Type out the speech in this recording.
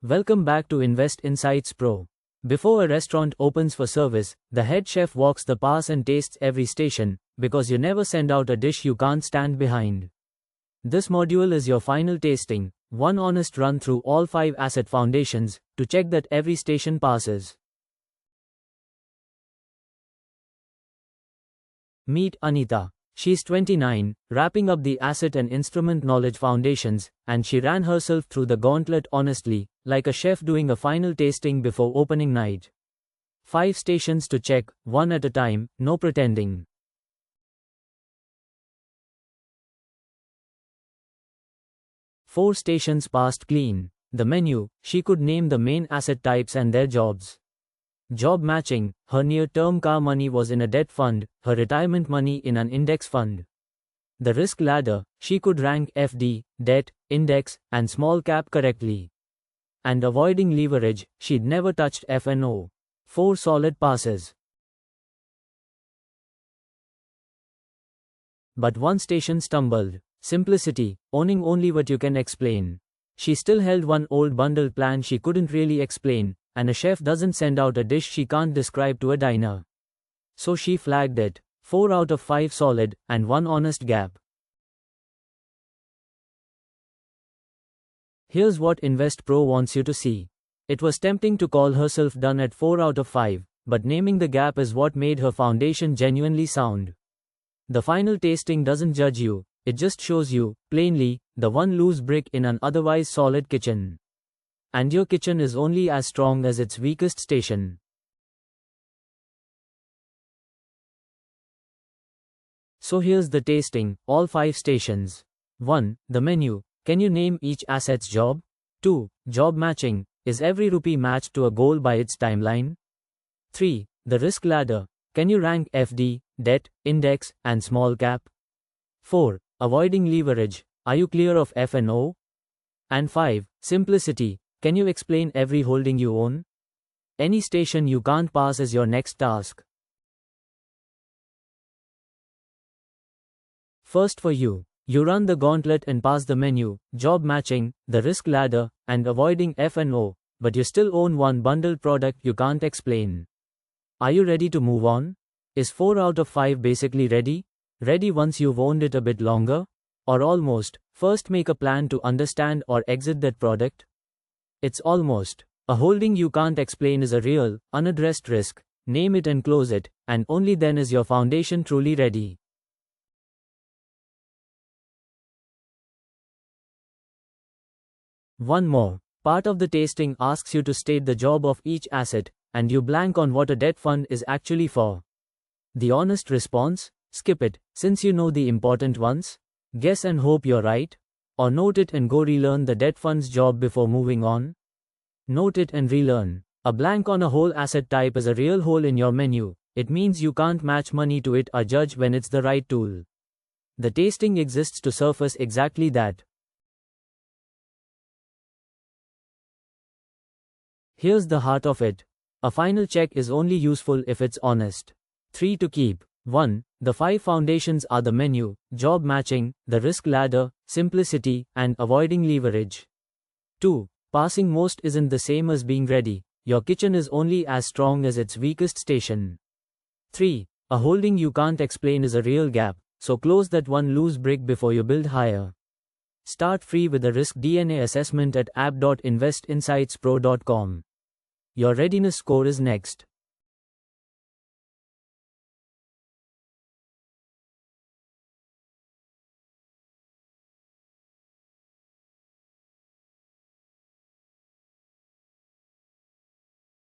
Welcome back to Invest Insights Pro. Before a restaurant opens for service, the head chef walks the path and tastes every station, because you never send out a dish you can't stand behind. This module is your final tasting, one honest run through all 5 asset foundations, to check that every station passes. Meet Anita. She's 29, wrapping up the asset and instrument knowledge foundations, and she ran herself through the gauntlet honestly, like a chef doing a final tasting before opening night. 5 stations to check, one at a time, no pretending. Four stations passed clean. The menu, she could name the main asset types and their jobs. Job matching, her near-term car money was in a debt fund, her retirement money in an index fund. The risk ladder, she could rank FD, debt, index, and small cap correctly. And avoiding leverage, she'd never touched F&O. 4 solid passes. But one station stumbled. Simplicity, owning only what you can explain. She still held one old bundle plan she couldn't really explain, and a chef doesn't send out a dish she can't describe to a diner. So she flagged it. 4 out of 5 solid, and 1 honest gap. Here's what InvestPro wants you to see. It was tempting to call herself done at 4 out of 5, but naming the gap is what made her foundation genuinely sound. The final tasting doesn't judge you, it just shows you, plainly, the one loose brick in an otherwise solid kitchen. And your kitchen is only as strong as its weakest station. So here's the tasting, all 5 stations. 1. The menu. Can you name each asset's job? 2. Job matching. Is every rupee matched to a goal by its timeline? 3. The risk ladder. Can you rank FD, debt, index, and small cap? 4. Avoiding leverage. Are you clear of F&O? And 5. Simplicity. Can you explain every holding you own? Any station you can't pass is your next task. First for you. You run the gauntlet and pass the menu, job matching, the risk ladder, and avoiding F&O, but you still own one bundled product you can't explain. Are you ready to move on? Is 4 out of 5 basically ready? Ready once you've owned it a bit longer? Or almost? First make a plan to understand or exit that product? It's almost. A holding you can't explain is a real, unaddressed risk. Name it and close it, and only then is your foundation truly ready. One more. Part of the tasting asks you to state the job of each asset, and you blank on what a debt fund is actually for. The honest response? Skip it, since you know the important ones. Guess and hope you're right. Or note it and go relearn the debt fund's job before moving on. Note it and relearn. A blank on a whole asset type is a real hole in your menu. It means you can't match money to it or judge when it's the right tool. The tasting exists to surface exactly that. Here's the heart of it. A final check is only useful if it's honest. 3 to keep. 1. The 5 foundations are the menu, job matching, the risk ladder, simplicity, and avoiding leverage. 2. Passing most isn't the same as being ready. Your kitchen is only as strong as its weakest station. 3. A holding you can't explain is a real gap, so close that one loose brick before you build higher. Start free with a risk DNA assessment at app.investinsightspro.com. Your readiness score is next.